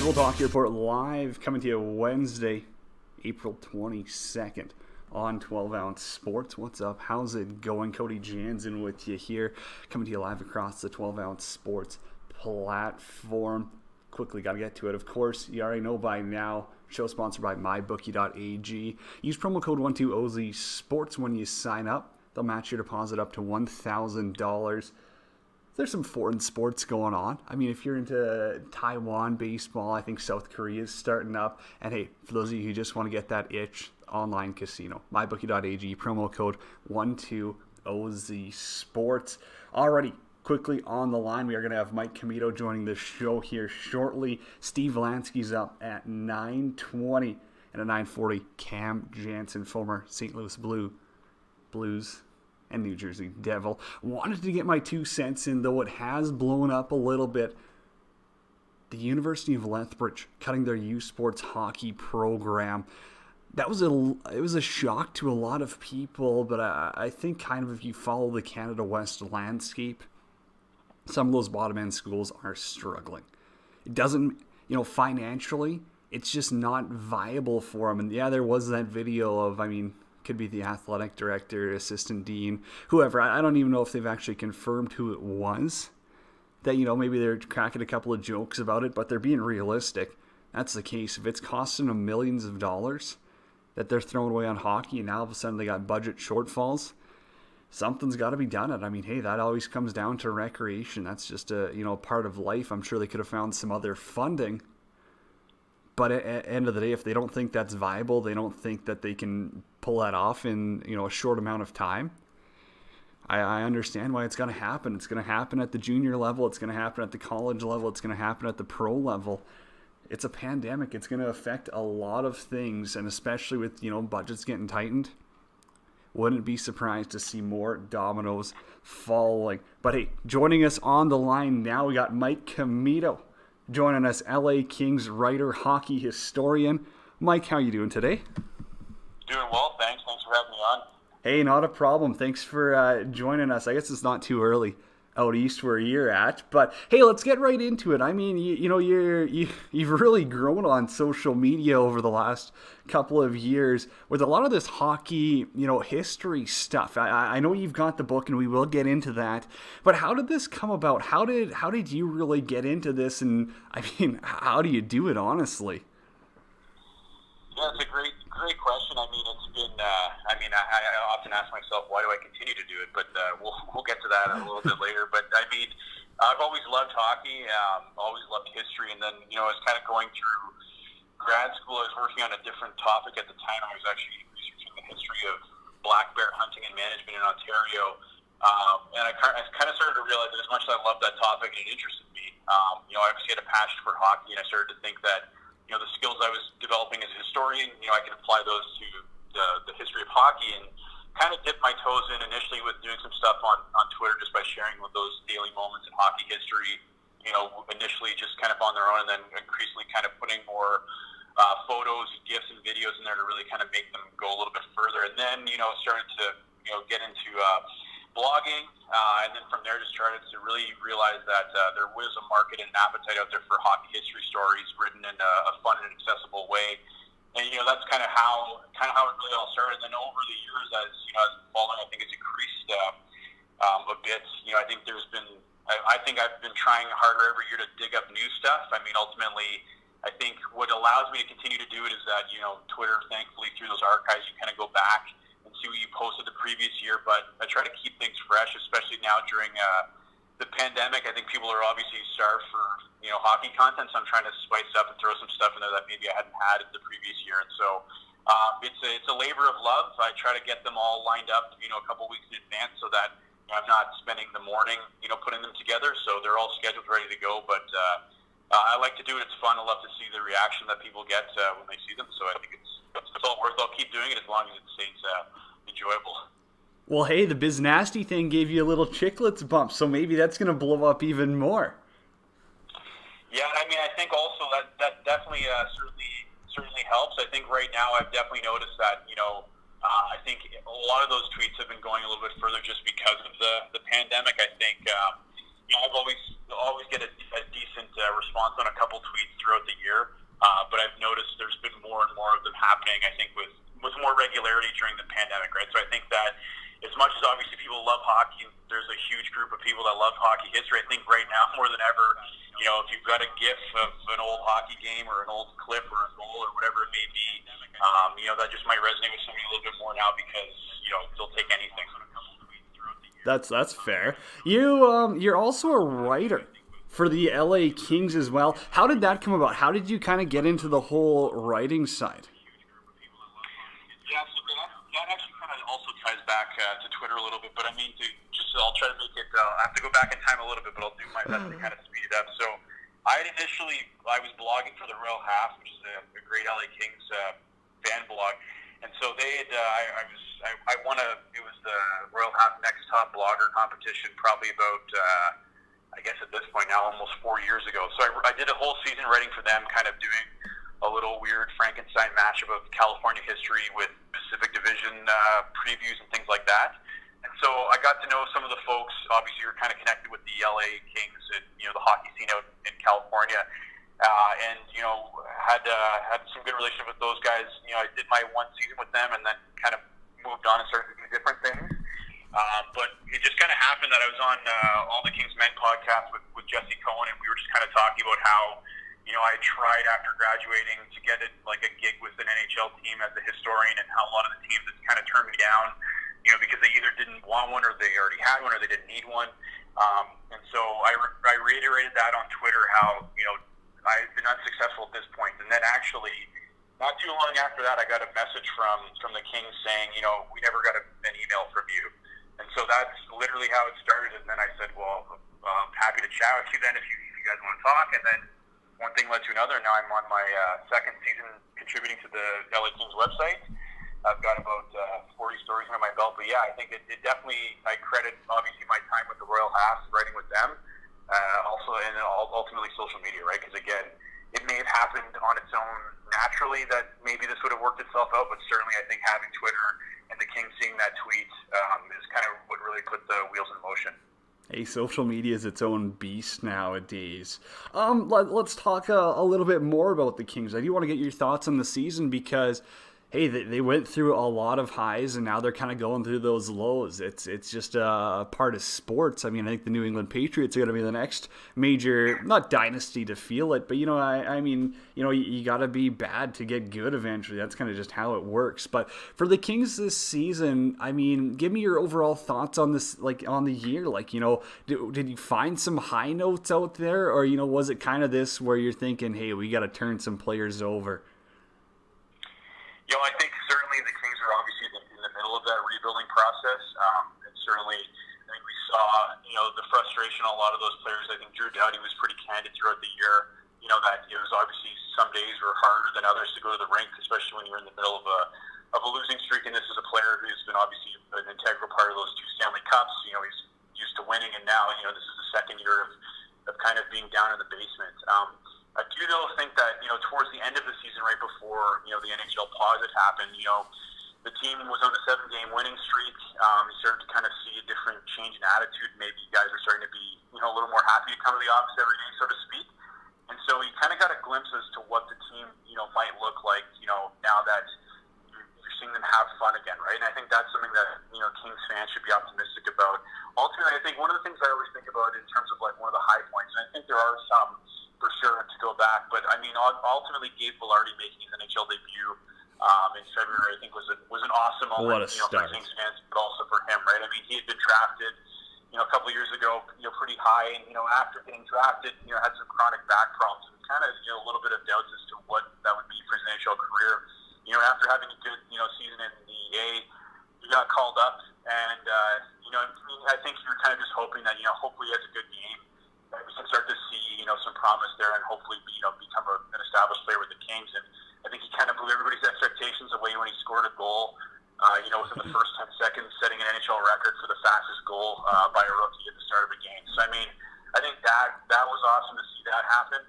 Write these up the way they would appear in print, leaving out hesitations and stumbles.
World Hockey Report live, coming to you Wednesday, April 22nd on 12 Ounce Sports. What's up? How's it going? Cody Jansen with you here, coming to you live across the 12 Ounce Sports platform. Quickly got to get to it. Of course, you already know by now, show sponsored by MyBookie.ag. Use promo code 12OZSports when you sign up. They'll match your deposit up to $1,000. There's some foreign sports going on. I mean, if you're into Taiwan baseball, I think South Korea is starting up. And hey, for those of you who just want to get that itch, online casino, mybookie.ag, promo code 12OZSports. Alrighty, quickly on the line, we are going to have Mike Commito joining the show here shortly. Steve Lansky's up at 9:20, and at 9:40, Cam Jansen, former St. Louis Blues and New Jersey Devil. Wanted to get my 2 cents in, though it has blown up a little bit. The University of Lethbridge cutting their U Sports hockey program. It was a shock to a lot of people, but I think kind of if you follow the Canada West landscape, some of those bottom end schools are struggling. It doesn't, financially, it's just not viable for them. And yeah, there was that video of, could be the athletic director, assistant dean, whoever. I don't even know if they've actually confirmed who it was. That, maybe they're cracking a couple of jokes about it, but they're being realistic. That's the case. If it's costing them millions of dollars that they're throwing away on hockey, and now all of a sudden they got budget shortfalls, something's got to be done. And hey, that always comes down to recreation. That's just a part of life. I'm sure they could have found some other funding. But at the end of the day, if they don't think that's viable, they don't think that they can pull that off in a short amount of time, I understand why it's going to happen. It's going to happen at the junior level. It's going to happen at the college level. It's going to happen at the pro level. It's a pandemic. It's going to affect a lot of things, and especially with budgets getting tightened, wouldn't be surprised to see more dominoes falling. But hey, joining us on the line now, we got Mike Commito joining us, LA Kings writer, hockey historian. Mike, how you doing today? Doing well, thanks. Thanks for having me on. Hey, not a problem. Thanks for joining us. I guess it's not too early out east where you're at, but hey, let's get right into it. You've really grown on social media over the last couple of years with a lot of this hockey, history stuff. I know you've got the book, and we will get into that. But how did this come about? How did you really get into this? And how do you do it, honestly? Yeah, it's a great question. It's been. I often ask myself, why do I continue to do it? But we'll get to that a little bit later. But I've always loved hockey, always loved history, and then I was kind of going through grad school. I was working on a different topic at the time. I was actually researching the history of black bear hunting and management in Ontario, and I kind of started to realize that as much as I loved that topic and it interested me, I obviously had a passion for hockey, and I started to think that the skills I was developing as a historian, I could apply those to the history of hockey, and kind of dipped my toes in initially with doing some stuff on Twitter just by sharing with those daily moments in hockey history, initially just kind of on their own, and then increasingly kind of putting more photos, GIFs, and videos in there to really kind of make them go a little bit further. And then, started to, get into blogging, and then from there just started to really realize that there was a market and an appetite out there for hockey history stories written in a fun and accessible way. And that's kind of how it really all started. And then over the years, as following, I think it's increased a bit. I think there's been. I think I've been trying harder every year to dig up new stuff. Ultimately, I think what allows me to continue to do it is that Twitter, thankfully, through those archives, you kind of go back and see what you posted the previous year. But I try to keep things fresh, especially now during the pandemic. I think people are obviously starved for hockey content, so I'm trying to spice up and throw some stuff in there that maybe I hadn't had the previous year. And so it's a labor of love. I try to get them all lined up, a couple weeks in advance, so that I'm not spending the morning, putting them together. So they're all scheduled, ready to go. But I like to do it. It's fun. I love to see the reaction that people get when they see them. So I think it's all worth it. I'll keep doing it as long as it stays enjoyable. Well, hey, the Biz Nasty thing gave you a little chicklets bump, so maybe that's going to blow up even more. Yeah, I think also that definitely certainly helps. I think right now I've definitely noticed that, I think a lot of those tweets have been going a little bit further just because of the pandemic. I think, I've always get a decent response on a couple tweets throughout the year, but I've noticed there's been more and more of them happening. I think with more regularity during the pandemic, right? So I think that as much as obviously people love hockey, there's a huge group of people that love hockey history. I think right now more than ever, if you've got a GIF of an old hockey game or an old clip or a goal or whatever it may be, that just might resonate with somebody a little bit more now because they'll take anything. That's fair. You're also a writer for the LA Kings as well. How did that come about? How did you kind of get into the whole writing side? Yeah, so that actually kind of also ties back to Twitter a little bit, but I mean, I'll try to make it, I have to go back in time a little bit, but I'll do my best to kind of speed it up. So I was blogging for the Royal Half, which is a great LA Kings fan blog, and so they had, I won it was the Royal Half Next Top Blogger competition probably about, I guess at this point now, almost 4 years ago. So I did a whole season writing for them, kind of doing a little weird Frankenstein mashup of California history with Pacific Division previews and things like that. And so I got to know some of the folks. Obviously, you're kind of connected with the LA Kings and the hockey scene out in California, and had some good relationship with those guys. I did my one season with them, and then kind of moved on and started to do different things. But it just kind of happened that I was on All the Kings Men podcast with Jesse Cohen, and we were just kind of talking about how I tried after graduating to get a gig with an NHL team as a historian, and how a lot of the teams had kind of turned me down, because they either didn't want one or they already had one or they didn't need one. And so I reiterated that on Twitter, how, I've been unsuccessful at this point. And then actually, not too long after that, I got a message from the Kings saying, we never got an email from you. And so that's literally how it started. And then I said, well, I'm happy to chat with you then if you guys want to talk. And then one thing led to another. Now I'm on my second season contributing to the LA Kings website. I've got about 40 stories under my belt. But yeah, I think it definitely, I credit obviously my time with the Royal Half, writing with them, also, and ultimately social media, right? Because again, it may have happened on its own naturally that maybe this would have worked itself out, but certainly I think having Twitter and the Kings seeing that tweet is kind of what really put the wheels in motion. Hey, social media is its own beast nowadays. Let's talk a little bit more about the Kings. I do want to get your thoughts on the season because, hey, they went through a lot of highs and now they're kind of going through those lows. It's just a part of sports. I mean, I think the New England Patriots are going to be the next major, not dynasty to feel it, but you got to be bad to get good eventually. That's kind of just how it works. But for the Kings this season, I mean, give me your overall thoughts on this, on the year. Did you find some high notes out there, or was it kind of this where you're thinking, hey, we got to turn some players over? I think certainly the Kings are obviously in the middle of that rebuilding process. And certainly, I think we saw, the frustration on a lot of those players. I think Drew Doughty was pretty candid throughout the year, that it was obviously some days were harder than others to go to the rink, especially when you're in the middle of a losing streak. And this is a player who's been obviously an integral part of those 2 Stanley Cups. He's used to winning, and now, this is the second year of kind of being down in the basement. I do though think that, towards the end of the season, right before, the NHL pause had happened, the team was on a 7-game winning streak. You started to kind of see a different change in attitude. Maybe guys are starting to be, a little more happy to come to the office every day, so to speak. And so you kind of got a glimpse as to what the team, might look like, now that you're seeing them have fun again, right? And I think that's something that, Kings fans should be optimistic about. Ultimately, I think one of the things I always think about in terms of one of the high points, and I think there are some for sure to go back, but I mean, ultimately Gabe Vilardi making his NHL debut in February, I think was an awesome moment, for Kings fans, but also for him, right? I mean, he had been drafted, a couple of years ago, pretty high, and after getting drafted, had some chronic back problems, and kind of a little bit of doubts as to what that would be for his NHL career. After having a good season in the A, he got called up, and I think you're kind of just hoping that hopefully he has a good game. We can start to see, some promise there, and hopefully, become an established player with the Kings. And I think he kind of blew everybody's expectations away when he scored a goal, within the first 10 seconds, setting an NHL record for the fastest goal by a rookie at the start of a game. So, I mean, I think that was awesome to see that happen.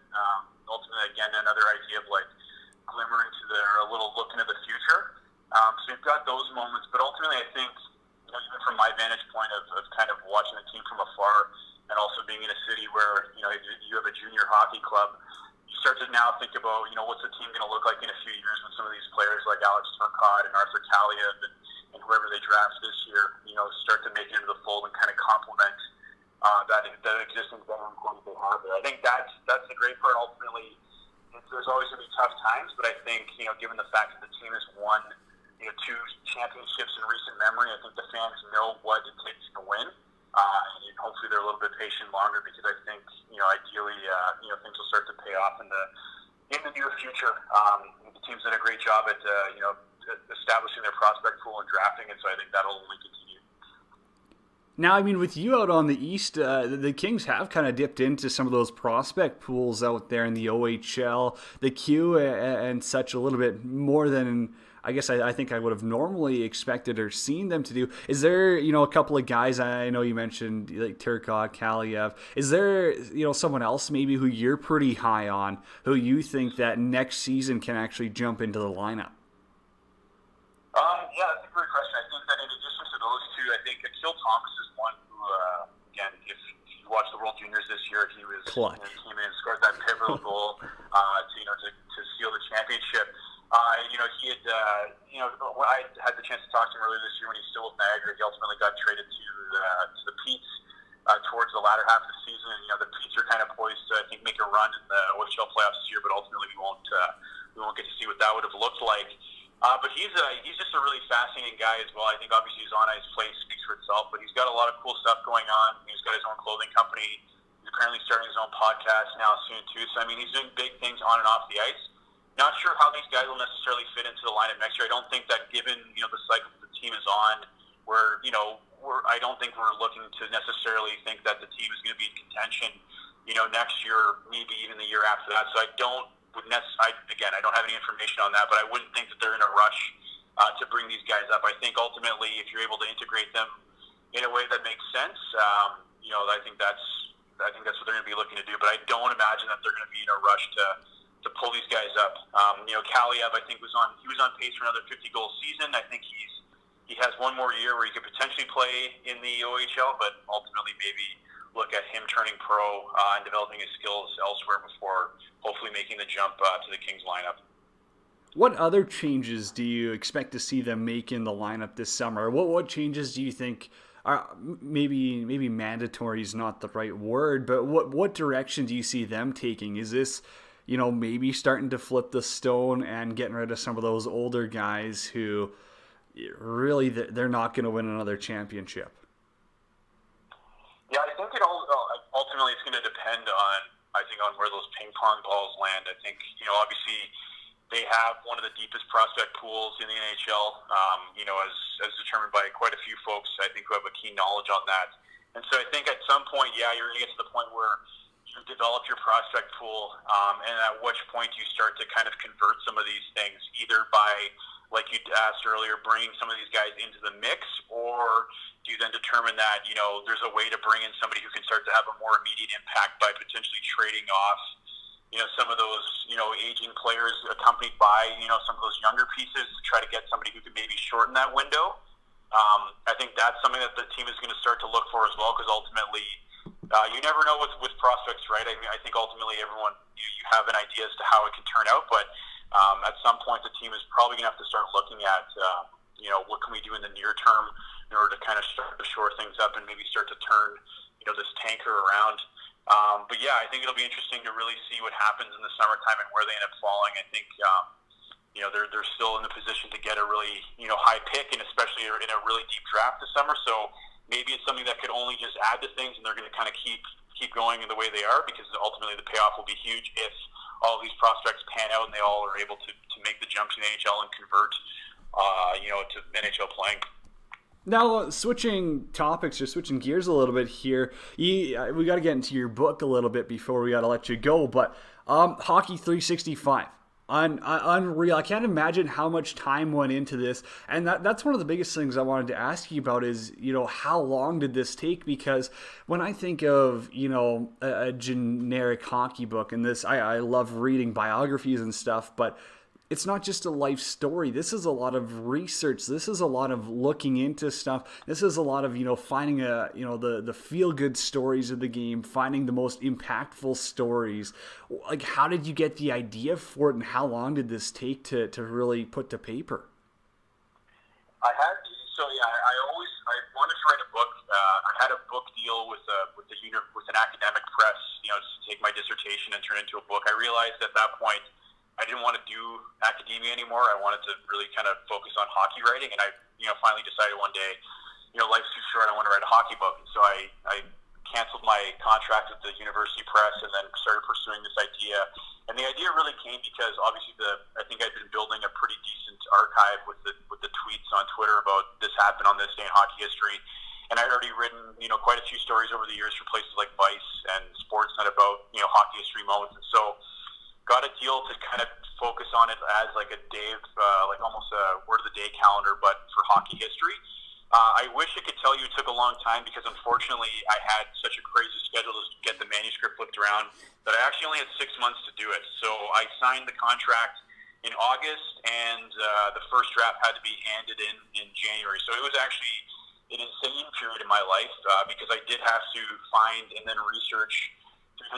Ultimately, again, another idea of, glimmer into a little look into the future. So you've got those moments, but ultimately, I think, even from my vantage point of kind of watching the team from afar, and also being in a city where, you have a junior hockey club, you start to now think about, what's the team going to look like in a few years when some of these players like Alex Turcotte and Arthur Kaliev and whoever they draft this year, start to make it into the fold and kind of complement that existing veteran core that they have there. I think that's the great part. Ultimately, there's always going to be tough times, but I think, given the fact that the team has won, 2 championships in recent memory, I think the fans know what it takes to win. And hopefully they're a little bit patient longer, because I think, ideally, things will start to pay off in the near future. The team's done a great job at, establishing their prospect pool and drafting it, so I think that'll only continue. Now, I mean, with you out on the East, the Kings have kind of dipped into some of those prospect pools out there in the OHL, the Q, and such a little bit more than I guess I think I would have normally expected or seen them to do. Is there, a couple of guys, I know you mentioned like Turcotte, Kaliev. Is there, someone else maybe who you're pretty high on, who you think that next season can actually jump into the lineup? Yeah, that's a great question. I think that in addition to those two, I think Akil Thomas is one who, again, if you watch the World Juniors this year, he was Clutch. Came in and scored that pivotal goal to seal the championship. He had, I had the chance to talk to him earlier this year when he's still with Niagara. He ultimately got traded to the Petes towards the latter half of the season. And, the Petes are kind of poised to, I think, make a run in the OHL playoffs this year, but ultimately we won't get to see what that would have looked like. But he's just a really fascinating guy as well. I think obviously his on-ice play speaks for itself, but he's got a lot of cool stuff going on. He's got his own clothing company. He's currently starting his own podcast now soon too. So, I mean, he's doing big things on and off the ice. Not sure how these guys will necessarily fit into the lineup next year. I don't think that given, the cycle the team is on, I don't think we're looking to necessarily think that the team is going to be in contention, next year, maybe even the year after that. So I don't have any information on that, but I wouldn't think that they're in a rush to bring these guys up. I think ultimately, if you're able to integrate them in a way that makes sense, I think that's what they're going to be looking to do. But I don't imagine that they're going to be in a rush to pull these guys up. Kaliev, I think, was on pace for another 50-goal season. I think he has one more year where he could potentially play in the OHL, but ultimately maybe look at him turning pro and developing his skills elsewhere before hopefully making the jump to the Kings lineup. What other changes do you expect to see them make in the lineup this summer? What changes do you think are maybe mandatory is not the right word, but what direction do you see them taking? Is this, maybe starting to flip the stone and getting rid of some of those older guys who really they're not going to win another championship? Yeah, I think ultimately it's going to depend on where those ping pong balls land. I think, obviously they have one of the deepest prospect pools in the NHL, as determined by quite a few folks, I think, who have a keen knowledge on that. And so I think at some point, you're going to get to the point where you develop your prospect pool, and at which point you start to kind of convert some of these things, either by, like you asked earlier, bringing some of these guys into the mix, or do you then determine that, there's a way to bring in somebody who can start to have a more immediate impact by potentially trading off, some of those, aging players accompanied by, some of those younger pieces to try to get somebody who could maybe shorten that window. I think that's something that the team is going to start to look for as well, because ultimately, you never know with prospects, right? I mean, I think ultimately everyone, you have an idea as to how it can turn out, but at some point the team is probably going to have to start looking at, what can we do in the near term in order to kind of start to shore things up and maybe start to turn, this tanker around. But yeah, I think it'll be interesting to really see what happens in the summertime and where they end up falling. I think, they're still in the position to get a really, high pick, and especially in a really deep draft this summer. So maybe it's something that could only just add to things, and they're going to kind of keep going in the way they are, because ultimately the payoff will be huge if all of these prospects pan out and they all are able to make the jump to the NHL and convert, to NHL playing. Now, switching topics or switching gears a little bit here, we got to get into your book a little bit before we got to let you go, but Hockey 365. Unreal. I can't imagine how much time went into this, and that's one of the biggest things I wanted to ask you about is, how long did this take? Because when I think of, a generic hockey book, and this, I love reading biographies and stuff, but it's not just a life story. This is a lot of research. This is a lot of looking into stuff. This is a lot of, finding the feel good stories of the game, finding the most impactful stories. Like, how did you get the idea for it, and how long did this take to really put to paper? I wanted to write a book. I had a book deal with an academic press, to take my dissertation and turn it into a book. I realized at that point I didn't want to do academia anymore. I wanted to really kind of focus on hockey writing, and I, finally decided one day, life's too short. I want to write a hockey book, and so I canceled my contract with the university press and then started pursuing this idea. And the idea really came because obviously I think I'd been building a pretty decent archive with the tweets on Twitter about this happened on this day in hockey history. And I'd already written, quite a few stories over the years for places like Vice and Sportsnet about, hockey history moments. And so got a deal to kind of focus on it as like a day of, like almost a word of the day calendar, but for hockey history. I wish I could tell you it took a long time because unfortunately I had such a crazy schedule to get the manuscript flipped around that I actually only had 6 months to do it. So I signed the contract in August, and the first draft had to be handed in January. So it was actually an insane period in my life because I did have to find and then research 365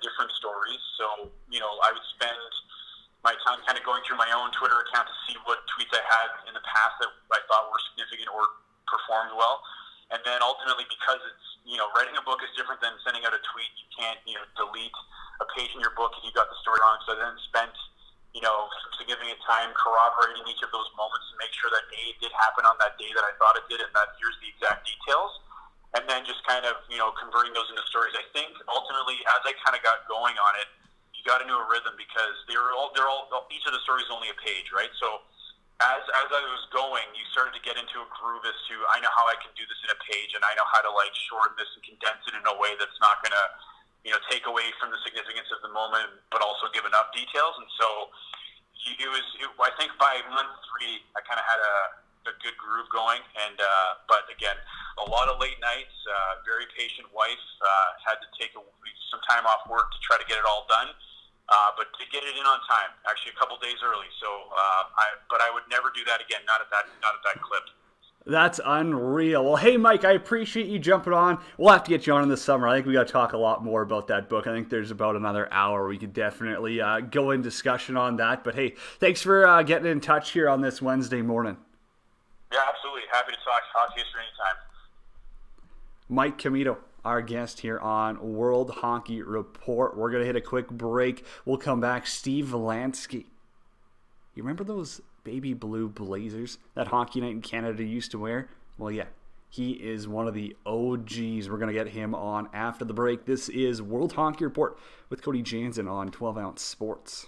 different stories. So, I would spend my time kind of going through my own Twitter account to see what tweets I had in the past that I thought were significant or performed well. And then ultimately, because it's, writing a book is different than sending out a tweet. You can't, delete a page in your book if you got the story wrong. So I then spent, some significant time corroborating each of those moments to make sure that A, it did happen on that day that I thought it did, and that here's the exact details. And then just kind of, converting those into stories. I think ultimately, as I kind of got going on it, you got into a rhythm because they're all each of the stories is only a page, right? So as I was going, you started to get into a groove as to I know how I can do this in a page, and I know how to like shorten this and condense it in a way that's not going to, take away from the significance of the moment, but also give enough details. And so I think by month 3, I kind of had a good groove going, and but again, a lot of late nights, very patient wife, had to take some time off work to try to get it all done, but to get it in on time, actually a couple days early. So, but I would never do that again, not at that clip. That's unreal. Well, hey, Mike, I appreciate you jumping on. We'll have to get you on in the summer. I think we got to talk a lot more about that book. I think there's about another hour we could definitely go in discussion on that. But hey, thanks for getting in touch here on this Wednesday morning. Yeah, absolutely. Happy to talk hockey history anytime. Mike Commito, our guest here on World Hockey Report. We're going to hit a quick break. We'll come back. Steve Valansky. You remember those baby blue blazers that Hockey Night in Canada used to wear? Well, yeah, he is one of the OGs. We're going to get him on after the break. This is World Hockey Report with Cody Jansen on 12 Ounce Sports.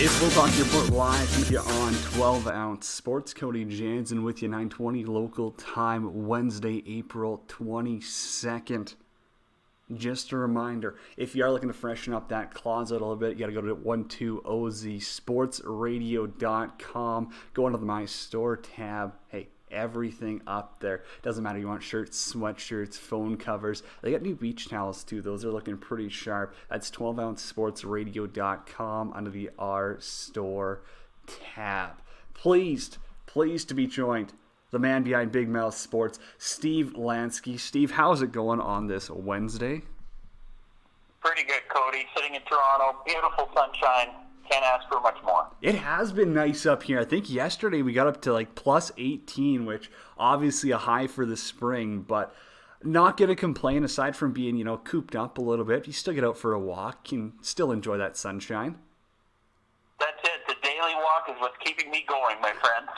It's Full Talk Report live with you on 12-ounce sports. Cody Jansen with you, 9:20 local time, Wednesday, April 22nd. Just a reminder, if you are looking to freshen up that closet a little bbit, you got to go to 12ozsportsradio.com. Go into the My Store tab. Hey, everything up there. Doesn't matter, you want shirts, sweatshirts, phone covers. They got new beach towels too. Those are looking pretty sharp. That's 12ozsportsradio.com under the Our Store tab. Pleased to be joined, the man behind Big Mouth Sports, Steve Lansky. Steve, how's it going on this Wednesday? Pretty good, Cody. Sitting in Toronto, beautiful sunshine. Can't ask for much more. It has been nice up here. I think yesterday we got up to like plus 18, which obviously a high for the spring, but not going to complain aside from being, cooped up a little bit. You still get out for a walk and still enjoy that sunshine. That's it. The daily walk is what's keeping me going, my friend.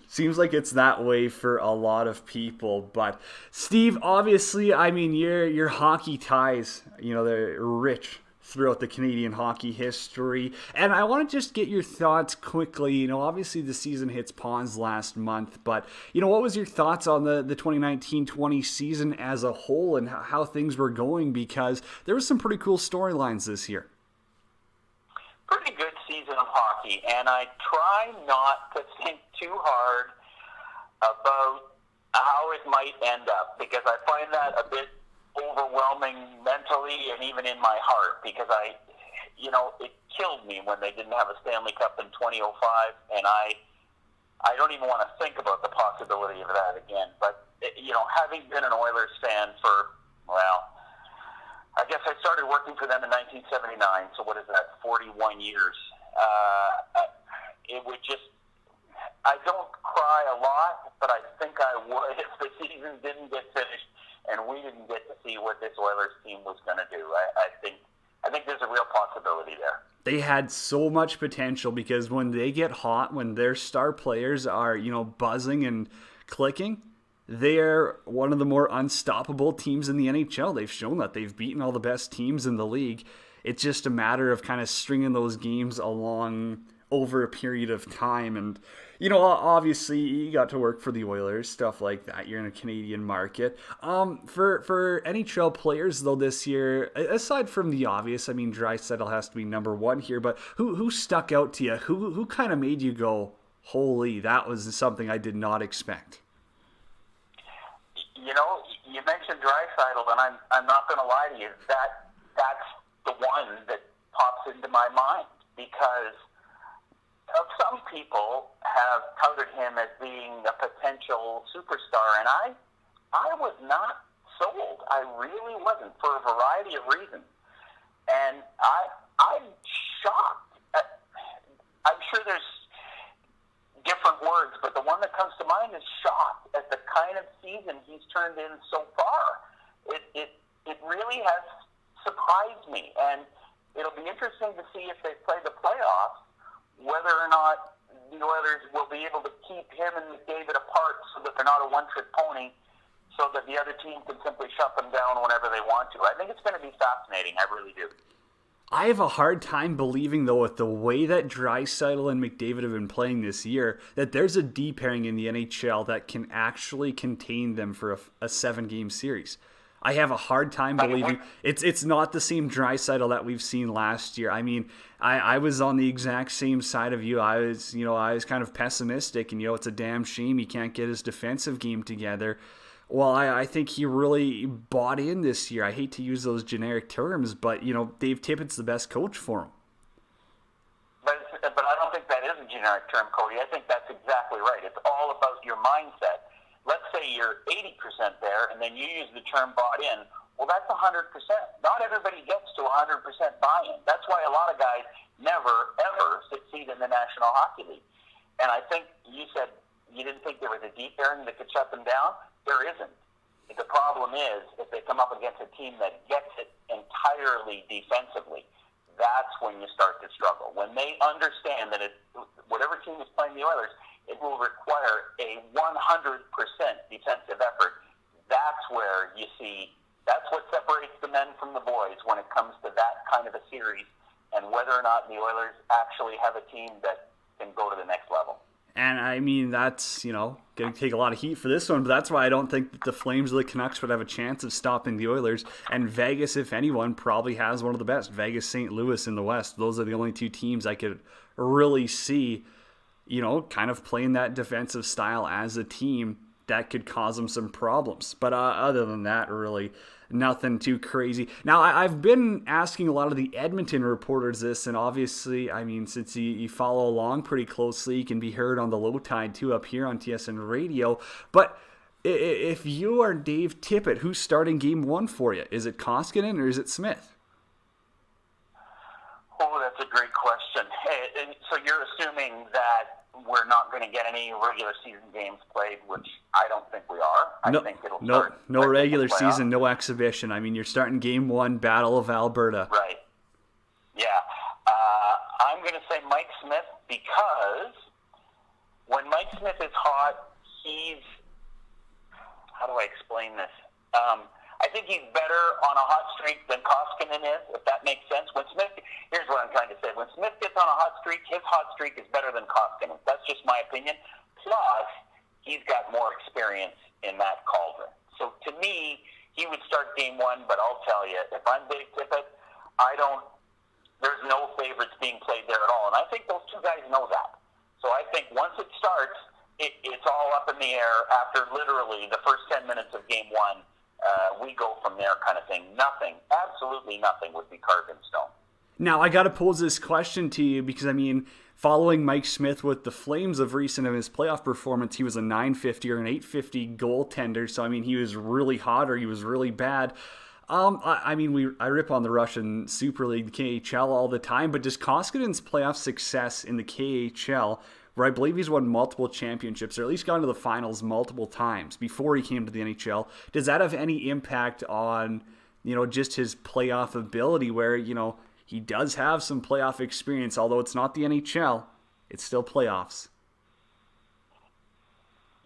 Seems like it's that way for a lot of people. But Steve, obviously, I mean, your hockey ties, they're rich throughout the Canadian hockey history. And I want to just get your thoughts quickly. Obviously the season hits pause last month, but, what was your thoughts on the 2019-20 season as a whole and how things were going? Because there was some pretty cool storylines this year. Pretty good season of hockey, and I try not to think too hard about how it might end up, because I find that a bit overwhelming mentally and even in my heart, because it killed me when they didn't have a Stanley Cup in 2005, and I don't even want to think about the possibility of that again. But having been an Oilers fan for, I guess I started working for them in 1979, so what is that, 41 years. It would just, I don't cry a lot, but I think I would if the season didn't get finished and we didn't get to see what this Oilers team was going to do. I think there's a real possibility there. They had so much potential because when they get hot, when their star players are, buzzing and clicking, they're one of the more unstoppable teams in the NHL. They've shown that. They've beaten all the best teams in the league. It's just a matter of kind of stringing those games along over a period of time. And, obviously you got to work for the Oilers, stuff like that. You're in a Canadian market. For NHL players, though, this year, aside from the obvious, I mean, Draisaitl has to be number one here, but who stuck out to you? Who kind of made you go, holy, that was something I did not expect? You mentioned Draisaitl, and I'm not going to lie to you. That's the one that pops into my mind, because some people have touted him as being a potential superstar, and I was not sold. I really wasn't, for a variety of reasons. And I'm shocked. I'm sure there's different words, but the one that comes to mind is shocked at the kind of season he's turned in so far. It really has surprised me, and it'll be interesting to see if they play the playoffs, whether or not the Oilers will be able to keep him and McDavid apart so that they're not a one-trick pony, so that the other team can simply shut them down whenever they want to. I think it's going to be fascinating. I really do. I have a hard time believing, though, with the way that Draisaitl and McDavid have been playing this year, that there's a D pairing in the NHL that can actually contain them for a 7-game series. I have a hard time believing it's not the same Draisaitl that we've seen last year. I mean, I was on the exact same side of you. I was kind of pessimistic, and it's a damn shame he can't get his defensive game together. Well, I think he really bought in this year. I hate to use those generic terms, but Dave Tippett's the best coach for him. But I don't think that is a generic term, Cody. I think that's exactly right. It's all about your mindset. Let's say you're 80% there, and then you use the term bought in. Well, that's 100%. Not everybody gets to 100% buy-in. That's why a lot of guys never, ever succeed in the National Hockey League. And I think you said you didn't think there was a deep pairing that could shut them down. There isn't. The problem is, if they come up against a team that gets it entirely defensively, that's when you start to struggle. When they understand that whatever team is playing the Oilers, it will require a 100% defensive effort. That's where you see, that's what separates the men from the boys when it comes to that kind of a series. and whether or not the Oilers actually have a team that can go to the next level. And I mean, that's, going to take a lot of heat for this one, but that's why I don't think that the Flames or the Canucks would have a chance of stopping the Oilers. And Vegas, if anyone, probably has one of the best. Vegas, St. Louis in the West. Those are the only two teams I could really see, kind of playing that defensive style as a team that could cause them some problems. But other than that, really, nothing too crazy. Now, I've been asking a lot of the Edmonton reporters this, and obviously, I mean, since you follow along pretty closely, you can be heard on the Low Tide too up here on TSN Radio. But if you are Dave Tippett, who's starting Game 1 for you? Is it Koskinen or is it Smith? Oh, that's a great question. So you're assuming that we're not going to get any regular season games played, which I don't think we are. I think it'll start. No regular season, no exhibition. I mean, you're starting Game 1, Battle of Alberta. Right. Yeah. I'm going to say Mike Smith because when Mike Smith is hot, how do I explain this? I think he's better on a hot streak than Koskinen is, if that makes sense. Here's what I'm trying to say. When Smith gets on a hot streak, his hot streak is better than Koskinen. That's just my opinion. Plus, he's got more experience in that cauldron. So to me, he would start Game 1, but I'll tell you, if I'm Dave Tippett, there's no favorites being played there at all. And I think those two guys know that. So I think once it starts, it's all up in the air after literally the first 10 minutes of Game 1. We go from there kind of thing. Nothing, absolutely nothing would be carved in stone. Now, I got to pose this question to you because, I mean, following Mike Smith with the Flames of recent of his playoff performance, he was a .950 or an .850 goaltender. So, I mean, he was really hot or he was really bad. I rip on the Russian Super League, the KHL, all the time, but does Koskinen's playoff success in the KHL, where I believe he's won multiple championships, or at least gone to the finals multiple times before he came to the NHL, does that have any impact on, just his playoff ability where, he does have some playoff experience, although it's not the NHL, it's still playoffs?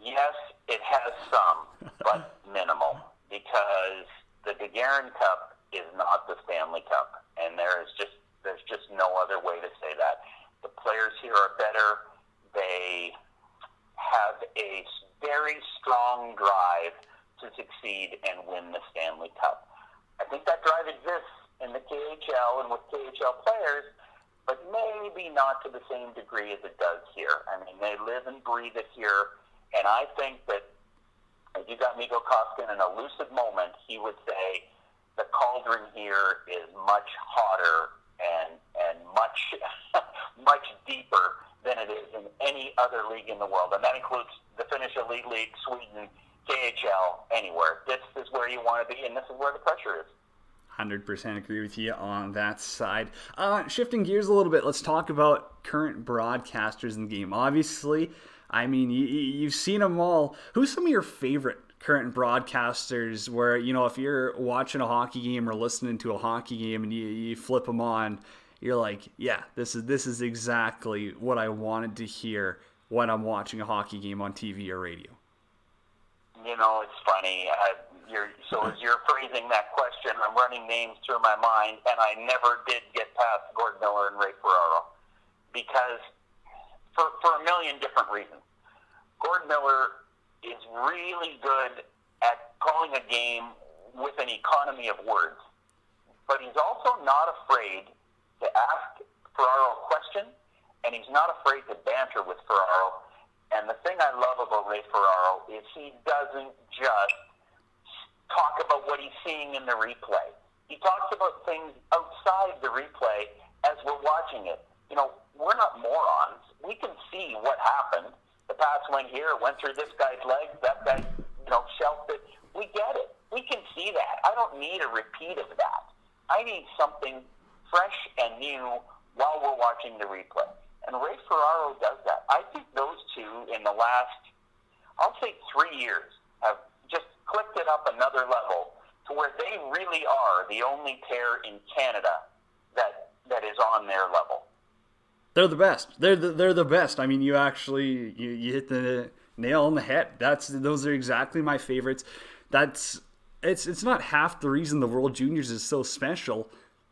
Yes, it has some, but minimal, because the Gagarin Cup is not the Stanley Cup, and there's just no other way to say that. The players here are better. They have a very strong drive to succeed and win the Stanley Cup. I think that drive exists in the KHL and with KHL players, but maybe not to the same degree as it does here. I mean, they live and breathe it here, and I think that if you got Mikko Koskinen in a lucid moment, he would say the cauldron here is much hotter and much much deeper than it is in any other league in the world. And that includes the Finnish Elite League, Sweden, KHL, anywhere. This is where you want to be, and this is where the pressure is. 100% agree with you on that side. Shifting gears a little bit, let's talk about current broadcasters in the game. Obviously, I mean, you've seen them all. Who's some of your favorite current broadcasters where, if you're watching a hockey game or listening to a hockey game and you flip them on, you're like, yeah, this is exactly what I wanted to hear when I'm watching a hockey game on TV or radio? It's funny. As you're phrasing that question, I'm running names through my mind, and I never did get past Gord Miller and Ray Ferraro because for a million different reasons. Gord Miller is really good at calling a game with an economy of words, but he's also not afraid to ask Ferraro a question, and he's not afraid to banter with Ferraro. And the thing I love about Ray Ferraro is he doesn't just talk about what he's seeing in the replay. He talks about things outside the replay as we're watching it. We're not morons. We can see what happened. The pass went here, went through this guy's legs, that guy, shelved it. We get it. We can see that. I don't need a repeat of that. I need something fresh and new while we're watching the replay. And Ray Ferraro does that. I think those two in the last, I'll say 3 years, have just clicked it up another level to where they really are the only pair in Canada that is on their level. They're the best. They're the best. I mean, you actually you hit the nail on the head. Those are exactly my favorites. It's not half the reason the World Juniors is so special,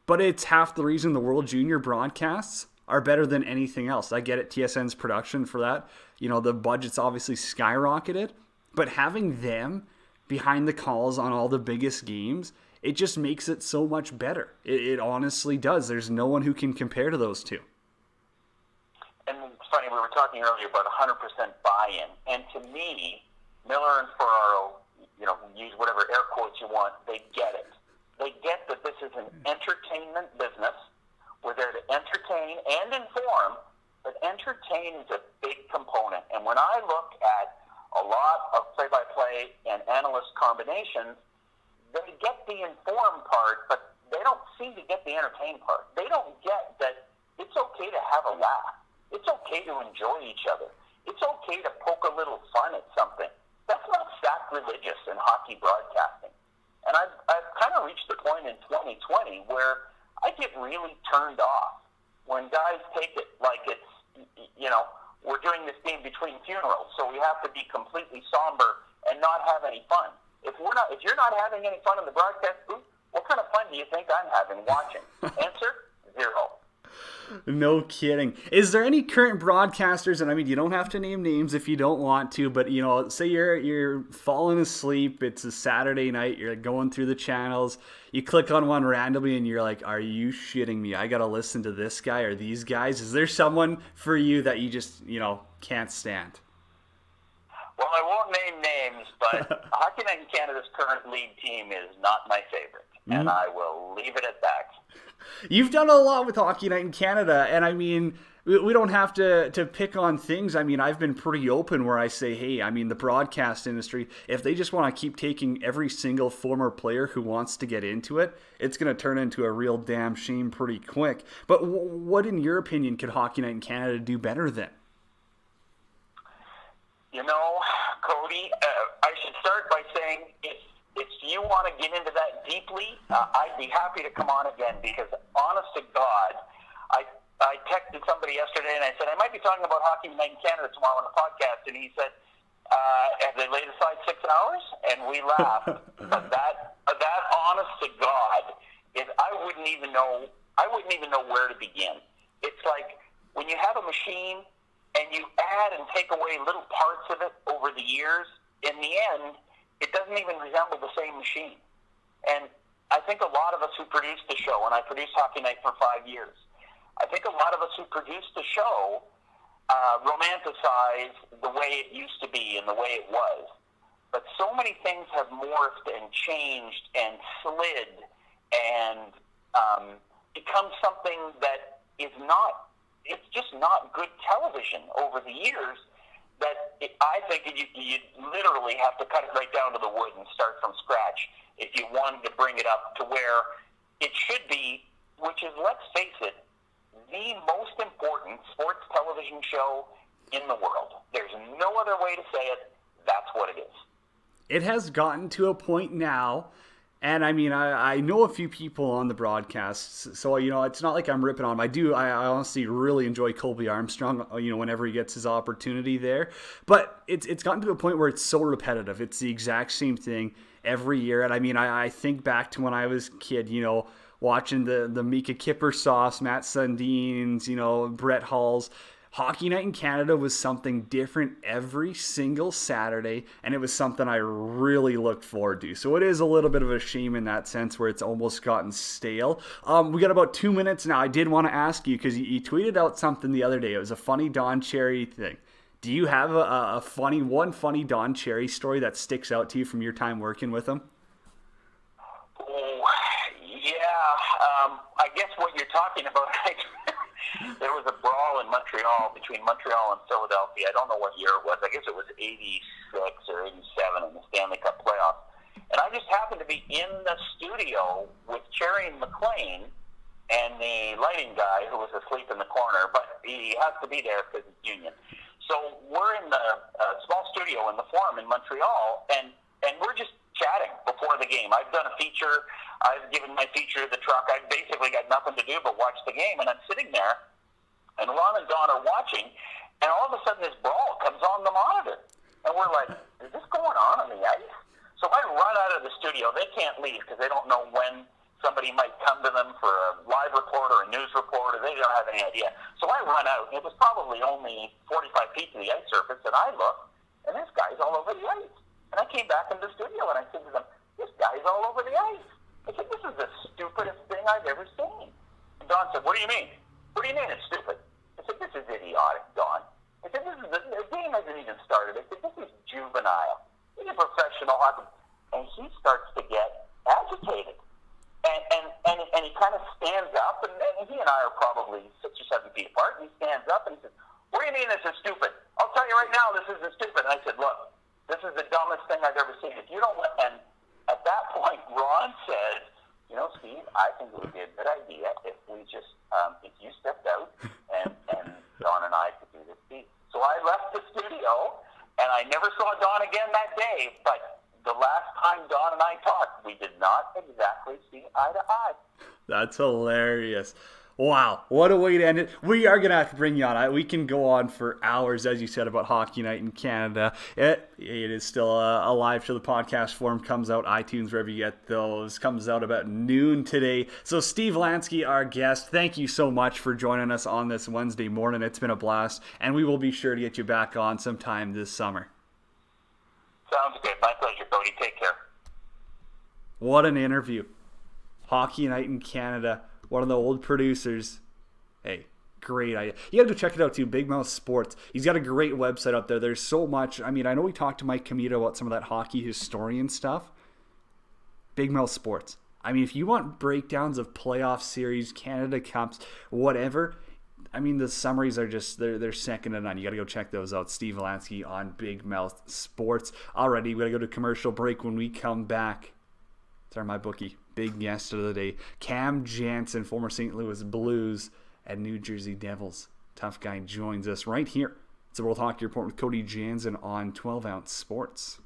but it's half the reason the World Junior broadcasts are better than anything else. I get it, TSN's production for that. You know, the budget's obviously skyrocketed, but having them behind the calls on all the biggest games, it just makes it so much better. It honestly does. There's no one who can compare to those two. And it's funny, we were talking earlier about 100% buy-in. And to me, Miller and Ferraro, you know, use whatever air quotes you want, they get it. They get that this is an entertainment business. We're there to entertain and inform, but entertain is a big component. And when I look at a lot of play-by-play and analyst combinations, they get the inform part, but they don't seem to get the entertain part. They don't get that it's okay to have a laugh. It's okay to enjoy each other. It's okay to poke a little fun at something. That's not sacrilegious in hockey broadcasting. And I've kind of reached the point in 2020 where I get really turned off when guys take it like it's, you know, we're doing this game between funerals, so we have to be completely somber and not have any fun. If you're not having any fun in the broadcast booth, what kind of fun do you think I'm having watching? Answer: zero. No kidding. Is there any current broadcasters, and I mean, you don't have to name names if you don't want to, but, you know, say you're falling asleep, it's a Saturday night, you're going through the channels, you click on one randomly and you're like, are you shitting me? I got to listen to this guy or these guys. Is there someone for you that you just, you know, can't stand? Well, I won't name names, but Hockey Night in Canada's current lead team is not my favorite, and I will leave it at that. You've done a lot with Hockey Night in Canada, and I mean, we don't have to pick on things. I mean, I've been pretty open where I say, hey, I mean, the broadcast industry, if they just want to keep taking every single former player who wants to get into it, it's going to turn into a real damn shame pretty quick. But what, in your opinion, could Hockey Night in Canada do better than? You know, Cody, I should start by saying if you want to get into that deeply, I'd be happy to come on again because, honest to God, I texted somebody yesterday and I said, I might be talking about Hockey Night in Canada tomorrow on the podcast, and he said, have they laid aside 6 hours? And we laughed. But that, honest to God, is I wouldn't even know where to begin. It's like when you have a machine and you add and take away little parts of it over the years, in the end, it doesn't even resemble the same machine. And I think a lot of us who produced the show, and I produced Hockey Night for 5 years, I think a lot of us who produced the show romanticize the way it used to be and the way it was. But so many things have morphed and changed and slid and become something that is not, it's just not good television over the years, that I think you literally have to cut it right down to the wood and start from scratch if you wanted to bring it up to where it should be, which is, let's face it, the most important sports television show in the world. There's no other way to say it. That's what it is. It has gotten to a point now, and I mean, I know a few people on the broadcasts, so, you know, it's not like I'm ripping on them. I honestly really enjoy Colby Armstrong, you know, whenever he gets his opportunity there. But it's gotten to a point where it's so repetitive. It's the exact same thing every year. And I mean, I think back to when I was a kid, you know, watching the Mika Kiprusoffs, Matt Sundins, you know, Brett Hulls. Hockey Night in Canada was something different every single Saturday, and it was something I really looked forward to. So it is a little bit of a shame in that sense where it's almost gotten stale. We got about 2 minutes now. I did want to ask you, because you tweeted out something the other day. It was a funny Don Cherry thing. Do you have a funny Don Cherry story that sticks out to you from your time working with him? Oh, yeah. I guess what you're talking about, there was a brawl in Montreal, between Montreal and Philadelphia. I don't know what year it was. I guess it was 86 or 87 in the Stanley Cup playoffs. And I just happened to be in the studio with Cherry and McLean and the lighting guy who was asleep in the corner, but he has to be there because it's union. So we're in the small studio in the Forum in Montreal, and we're just chatting before the game. I've done a feature. I've given my feature to the truck. I've basically got nothing to do but watch the game, and I'm sitting there, and Ron and Don are watching, and all of a sudden this brawl comes on the monitor. And we're like, is this going on the ice? So I run out of the studio. They can't leave because they don't know when somebody might come to them for a live report or a news report, or they don't have any idea. So I run out, and it was probably only 45 feet to the ice surface, and I look, and this guy's all over the ice. And I came back into the studio, and I said to them, this guy's all over the ice. I said, this is the stupidest thing I've ever seen. And Don said, what do you mean? What do you mean it's stupid? I said, this is idiotic, Don. I said, the game hasn't even started. I said, this is juvenile. He's a professional hockey. And he starts to get agitated. And he kind of stands up, and he and I are probably 6 or 7 feet apart, and he stands up and he says, what do you mean this is stupid? I'll tell you right now, this isn't stupid. And I said, look, this is the dumbest thing I've ever seen. If you don't let, and at that point, Ron says, you know, Steve, I think it would be a good idea if we just, if you stepped out and Don and I could do this piece. So I left the studio, and I never saw Don again that day, but the last time Don and I talked, we did not exactly see eye to eye. That's hilarious. Wow, what a way to end it. We are going to have to bring you on. We can go on for hours, as you said, about Hockey Night in Canada. It is still a live show. The podcast form comes out, iTunes, wherever you get those. Comes out about noon today. So Steve Lansky, our guest, thank you so much for joining us on this Wednesday morning. It's been a blast, and we will be sure to get you back on sometime this summer. Sounds good. My pleasure, Cody. Take care. What an interview. Hockey Night in Canada. One of the old producers. Hey, great idea. You gotta go check it out too, Big Mouth Sports. He's got a great website up there. There's so much. I mean, I know we talked to Mike Comito about some of that hockey historian stuff. Big Mouth Sports. I mean, if you want breakdowns of playoff series, Canada Cups, whatever, I mean, the summaries are just, they're second to none. You gotta go check those out. Steve Lansky on Big Mouth Sports. Alrighty, we gotta go to commercial break. When we come back, it's our MyBookie big guest of the day, Cam Janssen, former St. Louis Blues and New Jersey Devils. Tough guy joins us right here. It's a World Hockey Report with Cody Jansen on 12 Ounce Sports.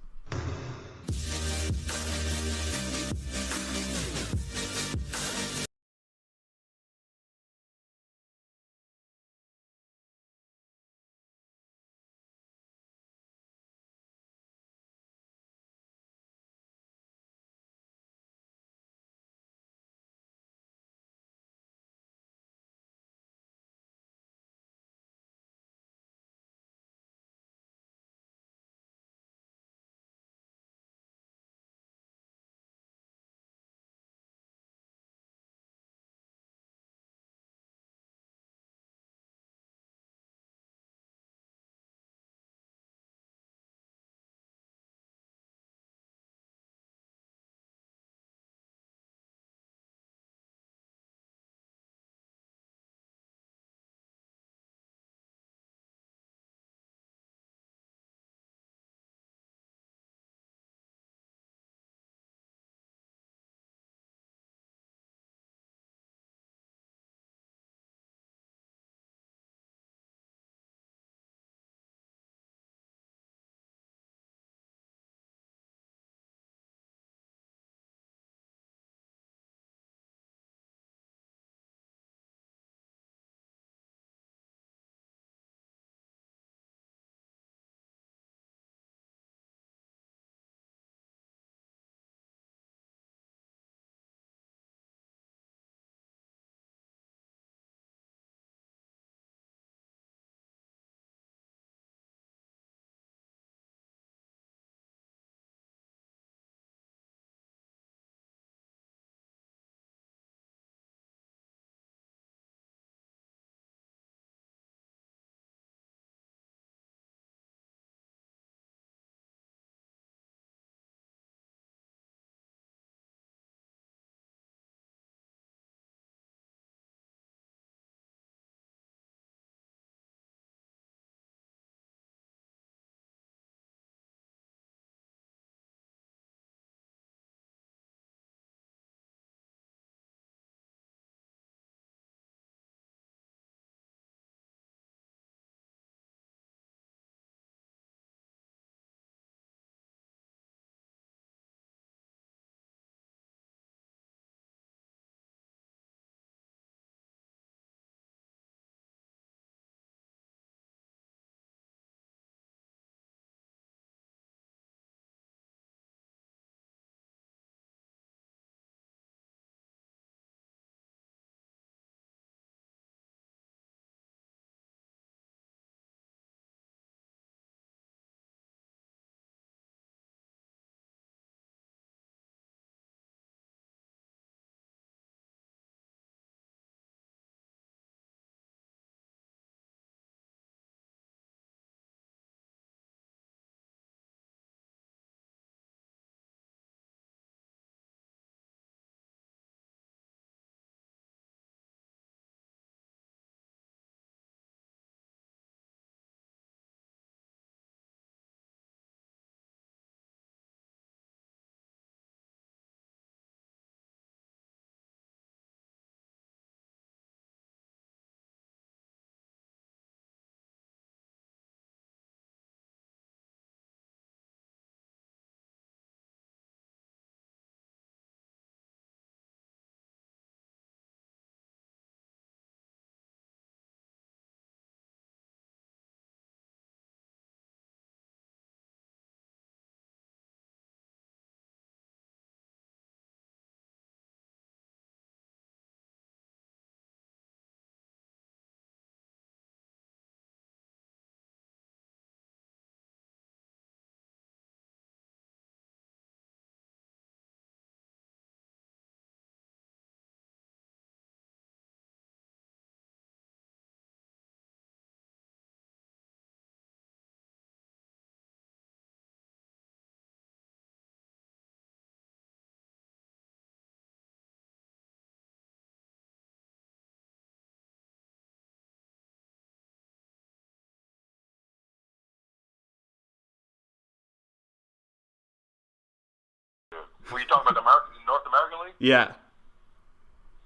Were you talking about the North American League? Yeah.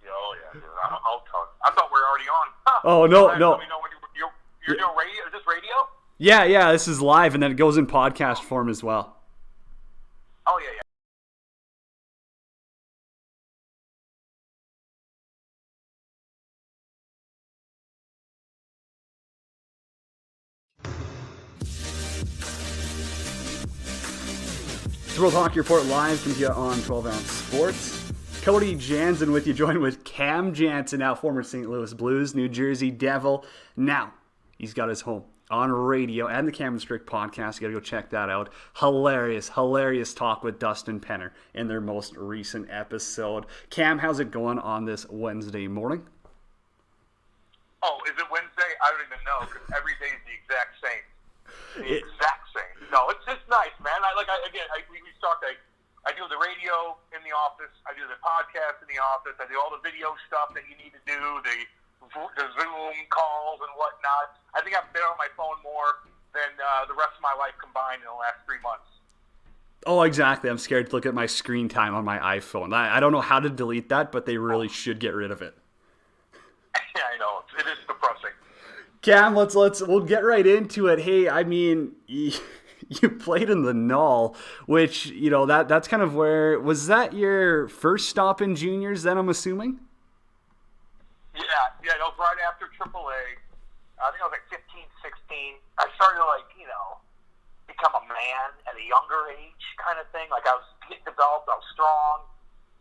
Oh yeah, dude. I'll tell you. I thought we were already on. Oh, no. Let me know when you're doing radio. Is this radio? Yeah, this is live, and then it goes in podcast form as well. Oh yeah. It's World Hockey Report live from here on 12 Ounce Sports. Cody Jansen with you, joined with Cam Jansen, now former St. Louis Blues, New Jersey Devil. Now, he's got his home on radio and the Cam and Strick podcast. You gotta go check that out. Hilarious talk with Dustin Penner in their most recent episode. Cam, how's it going on this Wednesday morning? Oh, is it Wednesday? I don't even know, because every day is the exact same. Exact same. No, it's just nice, man. We talked. I do the radio in the office. I do the podcast in the office. I do all the video stuff that you need to do, the Zoom calls and whatnot. I think I've been on my phone more than the rest of my life combined in the last 3 months. Oh, exactly. I'm scared to look at my screen time on my iPhone. I don't know how to delete that, but they really should get rid of it. Yeah, I know. It is depressing. Cam, we'll get right into it. Hey, I mean, you played in the Null, which, that's kind of where, was that your first stop in juniors then, I'm assuming? Yeah, it was right after AAA. I think I was like 15, 16. I started to become a man at a younger age kind of thing. Like I was getting developed, I was strong,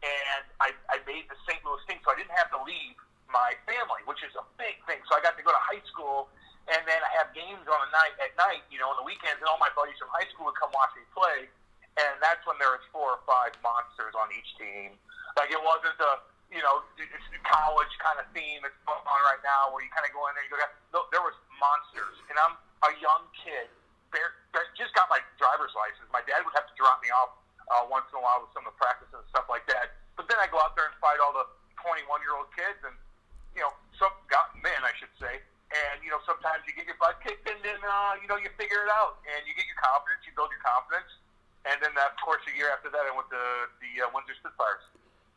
and I made the St. Louis team, so I didn't have to leave my family, which is a big thing. So I got to go to high school, and then I have games at night, on the weekends, and all my buddies from high school would come watch me play, and that's when there was 4 or 5 monsters on each team. Like it wasn't it's the college kind of theme that's going on right now, where you kind of go in there, there was monsters, and I'm a young kid, just got my driver's license. My dad would have to drop me off once in a while with some of the practices and stuff like that, but then I go out there and fight all the 21-year-old kids, and men, I should say. And, sometimes you get your butt kicked, and then, you figure it out. And you get your confidence, you build your confidence. And then, of course, a year after that, I went to the Windsor Spitfires.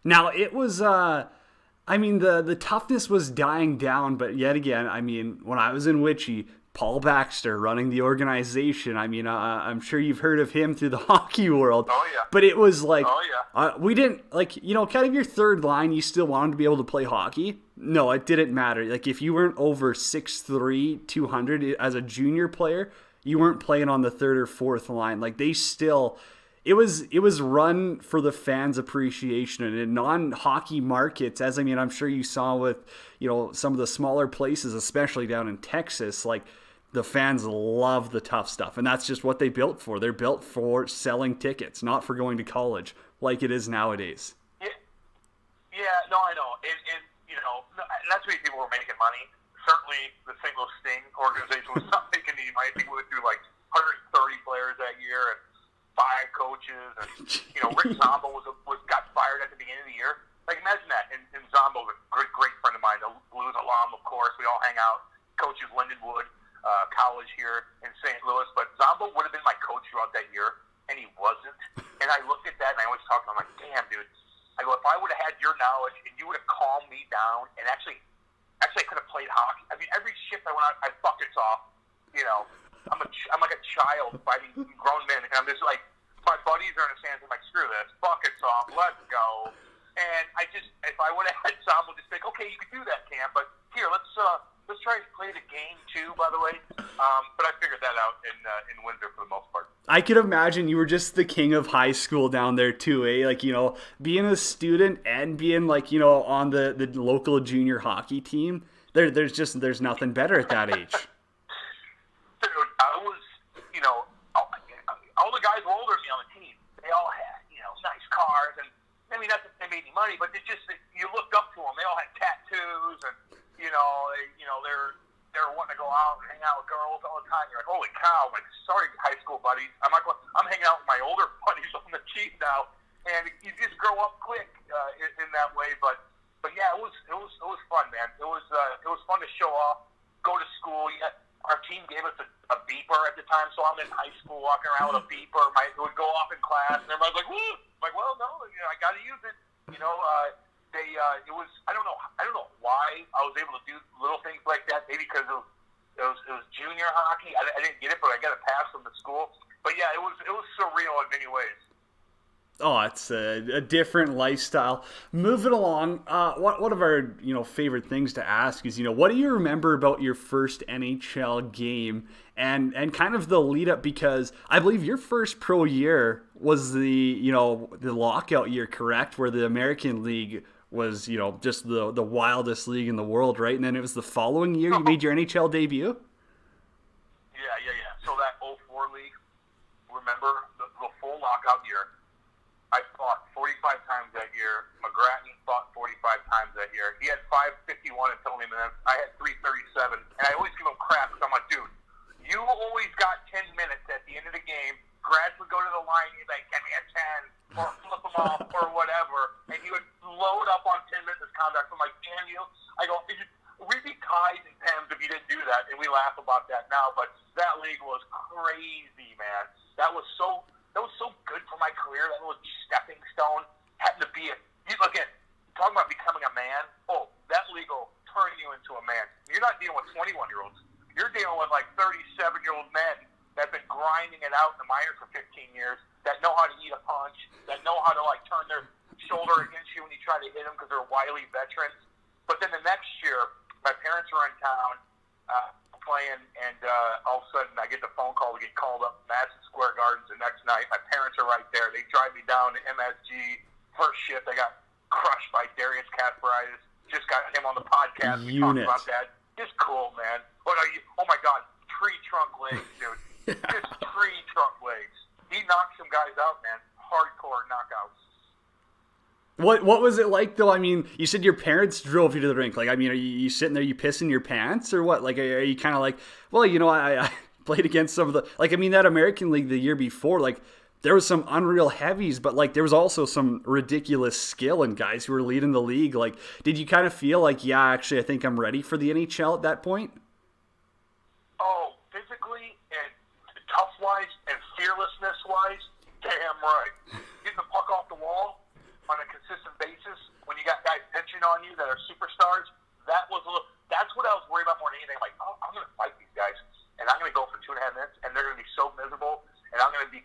Now, it was, the toughness was dying down, but yet again, when I was in Witchy, Paul Baxter running the organization, I'm sure you've heard of him through the hockey world. Oh, yeah. But it was like, oh, yeah. We didn't, kind of your third line, you still wanted to be able to play hockey. No, it didn't matter. Like, if you weren't over 6'3", 200 as a junior player, you weren't playing on the third or fourth line. Like, they still... It was run for the fans' appreciation, and in non-hockey markets, as I'm sure you saw with some of the smaller places, especially down in Texas, like the fans love the tough stuff, and that's just what they built for. They're built for selling tickets, not for going to college like it is nowadays. Yeah, no, I know, and that's where people were making money. Certainly, the St. Louis Sting organization was not making any money. I think we went through like 130 players that year, and 5 coaches, and Rick Zombo got fired at the beginning of the year. Like imagine that. And Zombo's a great friend of mine, a Blues alum, of course. We all hang out. Coaches Lindenwood College here in St. Louis, but Zombo would have been my coach throughout that year, and he wasn't. And I looked at that, and I always talk to him. I'm like, damn, dude. I go, if I would have had your knowledge, and you would have calmed me down, and actually, I could have played hockey. Every shift I went out, I buckets off. I'm like a child fighting grown men, and I'm just like, my buddies are in the stands. I'm like, screw this, buckets off, let's go. And if I would have had Zombo just think, okay, you could do that, Cam, but here, let's try to play the game too. By the way, but I figured that out in Windsor for the most part. I could imagine you were just the king of high school down there too, eh? Like being a student and being on the local junior hockey team. There's nothing better at that age. Dude, I was, all the guys were older than me on the team. They all had, nice cars, and not that they made any money, but you looked up to them. They all had tattoos, and they're wanting to go out and hang out with girls all the time. You're like, holy cow! Like, sorry, high school buddies. I'm hanging out with my older buddies on the team now, and you just grow up quick in that way. But yeah, it was fun, man. It was fun to show off, go to school. Our team gave us a beeper at the time, so I'm in high school walking around with a beeper. It would go off in class, and everybody's like, woo! like, well, no, I got to use it. It was I don't know why I was able to do little things like that. Maybe because it was junior hockey. I didn't get it, but I got a pass from the school. But yeah, it was surreal in many ways. Oh, it's a different lifestyle. Moving along, one of our favorite things to ask is what do you remember about your first NHL game and kind of the lead up, because I believe your first pro year was the lockout year, correct? Where the American League was just the wildest league in the world, right? And then it was the following year you made your NHL debut. Yeah. So that 04 league, remember the full lockout year. I fought 45 times that year. McGratney fought 45 times that year. He had 551 until him, and then I had 337. And I always give him crap because I'm like, dude, you always got 10 minutes at the end of the game. Grads would go to the line, he'd like, give me a 10, or flip them off, or whatever. And he would load up on 10 minutes conduct. I'm like, damn you. I go, we'd be tied in PEMs if you didn't do that, and we laugh about that now. But that league was crazy, man. That was so good for my career. That was stepping stone. Had to be again, talking about becoming a man. Oh, that league will turn you into a man. You're not dealing with 21-year-olds. You're dealing with like 37-year-old men that have been grinding it out in the minors for 15 years, that know how to eat a punch, that know how to like turn their shoulder against you when you try to hit them because they're wily veterans. But then the next year, my parents were in town playing, and all of a sudden I get the phone call. We get called up Madison Square Gardens the next night. My parents are right there. They drive me down to MSG. First shift, I got crushed by Darius Kasparaitis. Just got him on the podcast. We talked about that. Just cool, man. Oh my God, tree trunk legs, dude. Just tree trunk legs. He knocked some guys out, man. Hardcore knockouts. What was it like, though? I mean, you said your parents drove you to the rink. Like, I mean, are you sitting there, you pissing your pants or what? Like, are you kind of like, well, I played against some of the, like, I mean, that American League the year before, like, there was some unreal heavies, but, like, there was also some ridiculous skill in guys who were leading the league. Like, did you kind of feel like, yeah, actually, I think I'm ready for the NHL at that point? Oh, physically and tough-wise and fearlessness-wise, damn right. Getting the puck off the wall on a consistent basis when you got guys pitching on you that are superstars, that's what I was worried about more than anything. Like, oh, I'm going to fight these guys, and I'm going to go for 2.5 minutes, and they're going to be so miserable, and I'm going to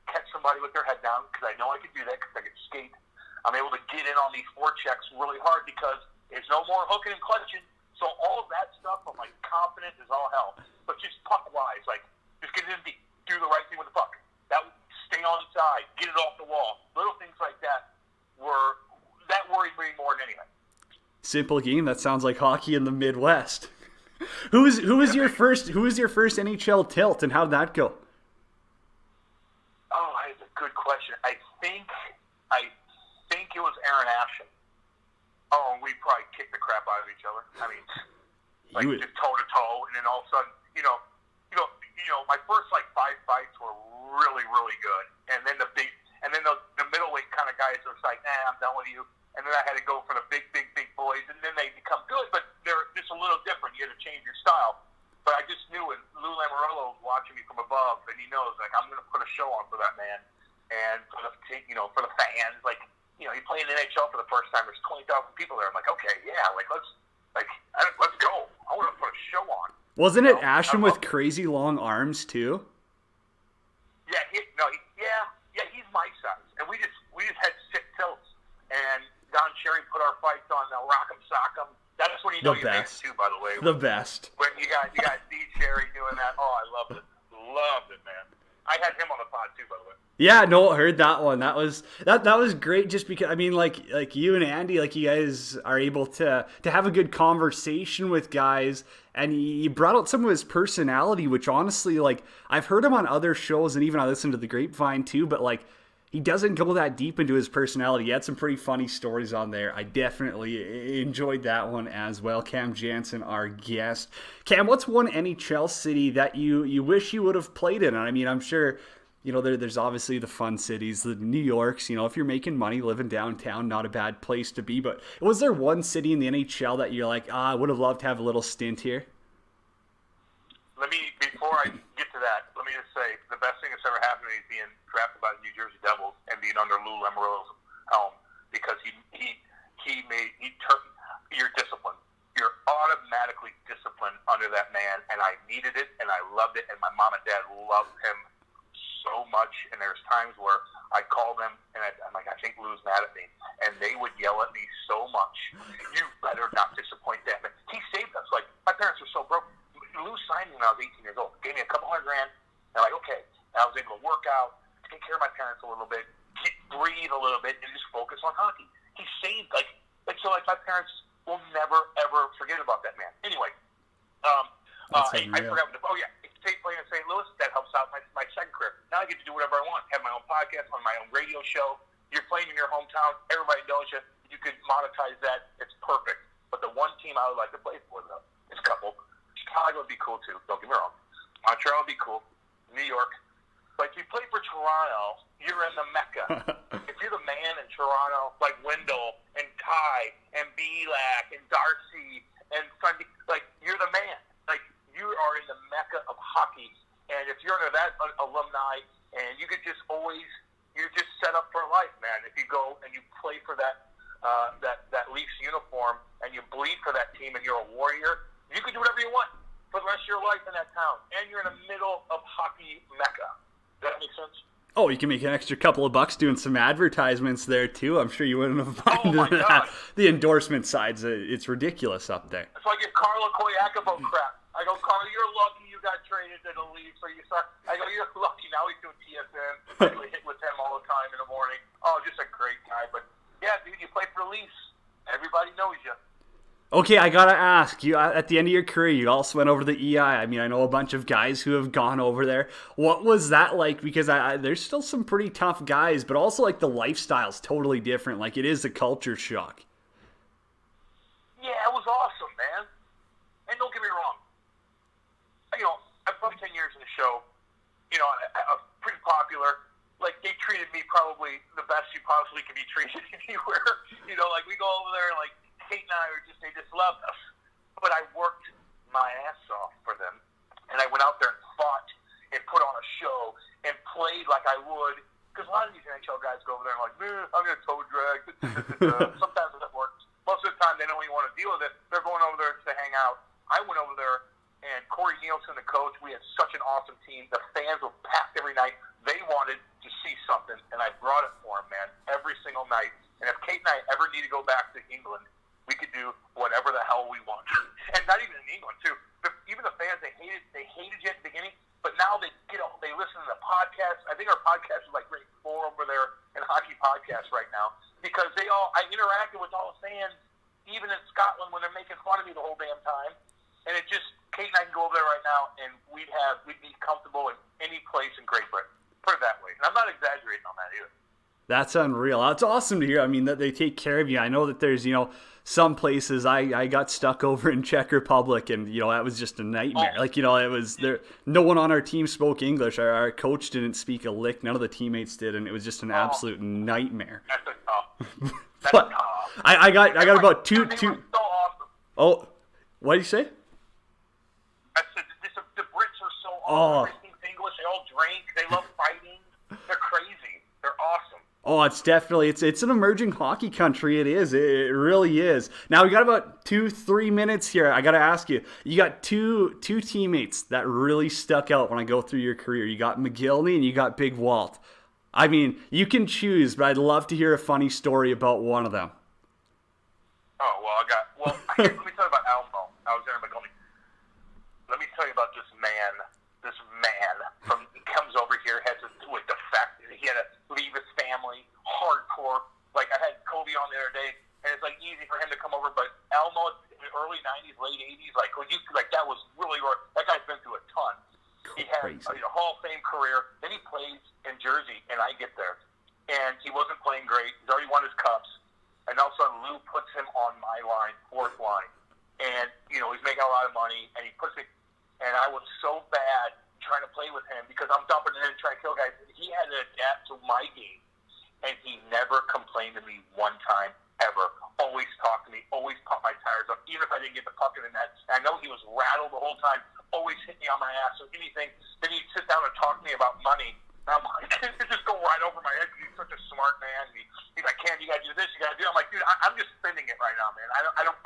catch somebody with their head down because I know I can do that because I can skate. I'm able to get in on these forechecks really hard because there's no more hooking and clutching. So all of that stuff, I'm like, confident is all hell. But just puck-wise, like, just get it in deep, do the right thing with the puck. Stay on side, get it off the wall. Little things like that worried me more than anything. Simple game. That sounds like hockey in the Midwest. Who was your first NHL tilt, and how did that go? Oh, that's a good question. I think it was Aaron Ashton. Oh, and we probably kicked the crap out of each other. I mean, just toe to toe, and then all of a sudden, my first like 5 fights were really, really good, and then the middleweight kind of guys were like, nah, I'm done with you. And then I had to go for the big boys, and then they become good, but they're just a little different. You had to change your style. But I just knew it. Lou Lamoriello was watching me from above, and he knows, like, I'm going to put a show on for that man, and for the fans. Like, you play in the NHL for the first time. There's 20,000 people there. I'm like, okay, yeah, let's go. I want to put a show on. Wasn't it Ashton with crazy long arms too? Yeah, he's my size, and we just had sick tilts, and Don Cherry put our fights on Rock'em Sock'em. That's when you know you made it too, by the way. The best. When you got D Cherry doing that. Oh, I loved it, man. I had him on the pod too, by the way. Yeah, no, I heard that one. That was great. Just because, I mean, like you and Andy, like, you guys are able to have a good conversation with guys, and he brought out some of his personality, which honestly, like, I've heard him on other shows, and even I listened to the Grapevine too, but like, he doesn't go that deep into his personality. He had some pretty funny stories on there. I definitely enjoyed that one as well. Cam Jansen, our guest. Cam, what's one NHL city that you wish you would have played in? I mean, I'm sure, there's obviously the fun cities, the New Yorks. If you're making money living downtown, not a bad place to be. But was there one city in the NHL that you're like, I would have loved to have a little stint here? Before I get to that, let me just say, the best best thing that's ever happened to me is being drafted by the New Jersey Devils and being under Lou Lamoriello's helm, because you're disciplined. You're automatically disciplined under that man, and I needed it, and I loved it, and my mom and dad loved him so much. And there's times where I call them, and I'm like, I think Lou's mad at me, and they would yell at me so much. You better not disappoint that man. He saved us. Like, my parents were so broke. Lou signed me when I was 18 years old. Gave me a couple $100,000. And I'm like, okay. And I was able to work out, take care of my parents a little bit, breathe a little bit, and just focus on hockey. He saved, like so my parents will never, ever forget about that man. Anyway, I forgot playing in St. Louis, that helps out my second career. Now I get to do whatever I want. Have my own podcast, on my own radio show. You're playing in your hometown. Everybody knows you. You could monetize that. It's perfect. But the one team I would like to play for, though, is a couple. Chicago would be cool, too. Don't get me wrong. Montreal would be cool. New York. But if you play for Toronto, you're in the Mecca. If you're the man in Toronto, like Wendell and Ty and Belak and Darcy and Sunday, like, you're the man. Like, you are in the Mecca of hockey. And if you're under that alumni, and you could just always, you're just set up for life, man. If you go and you play for that Leafs uniform and you bleed for that team and you're a warrior, you can do whatever you want for the rest of your life in that town. And you're in the middle of hockey Mecca. Does that make sense? Oh, you can make an extra couple of bucks doing some advertisements there, too. I'm sure you wouldn't have minded that. The endorsement side's, it's ridiculous up there. So I give Carla Koyakabo crap. I go, Carla, you're lucky you got traded to the Leafs. I go, you're lucky. Now he's doing TSN. I hit with him all the time in the morning. Oh, just a great guy. But, yeah, dude, you play for the Leafs. Everybody knows you. Okay, I gotta ask you. At the end of your career, you also went over to the EI. I mean, I know a bunch of guys who have gone over there. What was that like? Because there's still some pretty tough guys, but also like the lifestyle's totally different. Like, it is a culture shock. Yeah, it was awesome, man. And don't get me wrong. You know, I've put 10 years in the show. You know, I'm pretty popular. Like, they treated me probably the best you possibly could be treated anywhere. You know, like, we go over there and, like, Kate and I they just loved us. But I worked my ass off for them. And I went out there and fought and put on a show and played like I would. Because a lot of these NHL guys go over there and like, I'm going to toe drag. Sometimes it works. Most of the time, they don't even want to deal with it. They're going over there to hang out. I went over there, and Corey Nielsen, the coach, we had such an awesome team. The fans were packed every night. They wanted to see something, and I brought it for them, man, every single night. And if Kate and I ever need to go back to England, we could do whatever the hell we want. And not even in England, too. Even the fans, they hated you at the beginning, but now they listen to the podcast. I think our podcast is like ranked 4 over there in hockey podcasts right now, because I interacted with all the fans, even in Scotland, when they're making fun of me the whole damn time. And it just, Kate and I can go over there right now, and we'd be comfortable in any place in Great Britain. Put it that way. And I'm not exaggerating on that either. That's unreal. It's awesome to hear. I mean, that they take care of you. I know that there's, some places I got stuck over in Czech Republic, and, that was just a nightmare. Oh. Like, it was there. No one on our team spoke English. Our coach didn't speak a lick. None of the teammates did, and it was just an absolute nightmare. That's tough. But I got about two. They were so awesome. Oh, what did you say? I said the Brits are so awesome. They speak English. They all drink. They love fighting. They're crazy. They're awesome. Oh, it's definitely, it's an emerging hockey country. It is. It really is. Now, we got about 2-3 minutes here. I got to ask you, you got two teammates that really stuck out when I go through your career. You got McGillney and you got Big Walt. I mean, you can choose, but I'd love to hear a funny story about one of them. Oh, well, let me tell you about Almo, Alexander McGillney. Let me tell you about this man he comes over here, has a defect. He had to leave his family, hardcore. Like, I had Kobe on the other day, and it's like easy for him to come over, but Almo in the early 90s, late 80s, that was really rough. That guy's been through a ton. He had a Hall of Fame career. Then he plays in Jersey, and I get there, and he wasn't playing great. He's already won his cups, and all of a sudden Lou puts him on my line, 4th line, and he's making a lot of money, and he puts it. And I was so bad trying to play with him because I'm dumping it in trying to kill guys. He had to adapt to my game, and he never complained to me one time ever. Always talked to me. Always pump my tires up, even if I didn't get the puck in the net. And I know he was rattled the whole time, always hit me on my ass or anything. Then he'd sit down and talk to me about money. And I'm like, it just go right over my head because he's such a smart man. And he's like, Cam, you got to do this, you got to do that. I'm like, dude, I'm just spending it right now, man. I don't,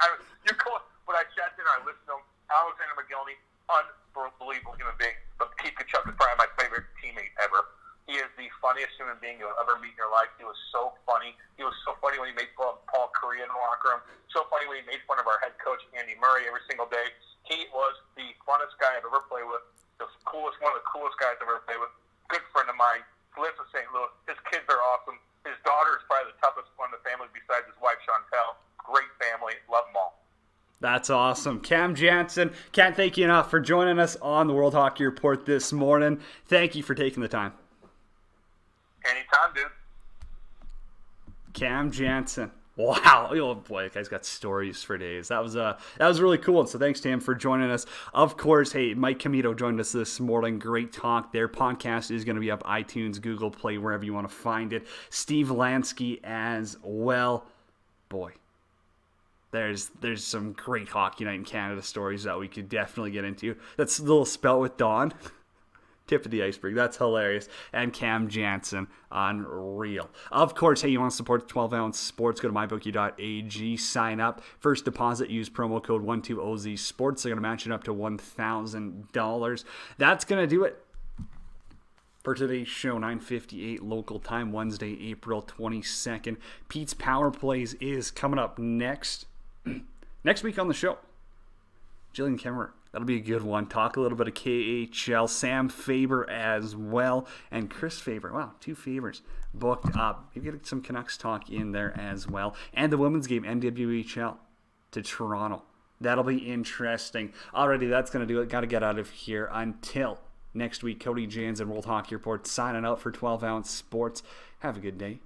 you're cool. When I sat there, I listened to him. Alexander McGillney, unbelievable human being. But Keith Tkachuk is probably my favorite teammate ever. He is the funniest human being you'll ever meet in your life. He was so funny. He was so funny when he made fun of Paul Kariya in the locker room. So funny when he made fun of our head coach, Andy Murray, every single day. He was the funnest guy I've ever played with. One of the coolest guys I've ever played with. Good friend of mine. He lives in St. Louis. His kids are awesome. His daughter is probably the toughest one in the family besides his wife, Chantel. Great family. Love them all. That's awesome. Cam Janssen, can't thank you enough for joining us on the World Hockey Report this morning. Thank you for taking the time. Anytime, dude. Cam Janssen. Wow. Oh boy, that guy's got stories for days. That was really cool. And so thanks to him for joining us. Of course, hey, Mike Comito joined us this morning. Great talk. Their podcast is going to be up iTunes, Google Play, wherever you want to find it. Steve Lansky as well. Boy, there's some great Hockey Night in Canada stories that we could definitely get into. That's a little spell with Dawn. Tip of the iceberg. That's hilarious. And Cam Janssen, unreal. Of course, hey, you want to support 12-ounce sports, go to mybookie.ag, sign up. First deposit, use promo code 12OZ Sports. They're going to match it up to $1,000. That's going to do it for today's show, 9:58 local time, Wednesday, April 22nd. Pete's Power Plays is coming up next week on the show. Jillian Kemmerer. That'll be a good one. Talk a little bit of KHL. Sam Faber as well. And Chris Faber. Wow, 2 Fabers booked up. You get some Canucks talk in there as well. And the women's game, NWHL to Toronto. That'll be interesting. Alrighty, that's going to do it. Got to get out of here. Until next week, Cody Jansen, World Hockey Report, signing out for 12-ounce sports. Have a good day.